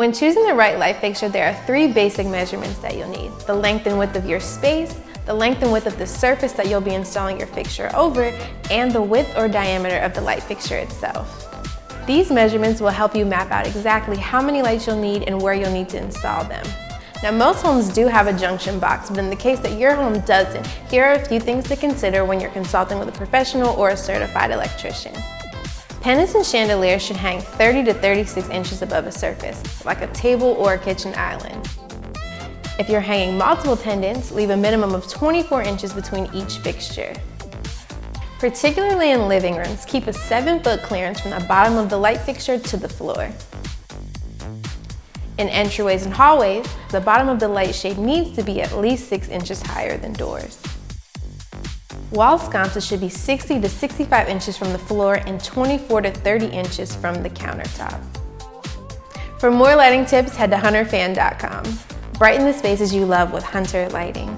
When choosing the right light fixture, there are 3 basic measurements that you'll need: the length and width of your space, the length and width of the surface that you'll be installing your fixture over, and the width or diameter of the light fixture itself. These measurements will help you map out exactly how many lights you'll need and where you'll need to install them. Now, most homes do have a junction box, but in the case that your home doesn't, here are a few things to consider when you're consulting with a professional or a certified electrician. Pendants and chandeliers should hang 30 to 36 inches above a surface, like a table or a kitchen island. If you're hanging multiple pendants, leave a minimum of 24 inches between each fixture. Particularly in living rooms, keep a 7-foot clearance from the bottom of the light fixture to the floor. In entryways and hallways, the bottom of the light shade needs to be at least 6 inches higher than doors. Wall sconces should be 60 to 65 inches from the floor and 24 to 30 inches from the countertop. For more lighting tips, head to hunterfan.com. Brighten the spaces you love with Hunter Lighting.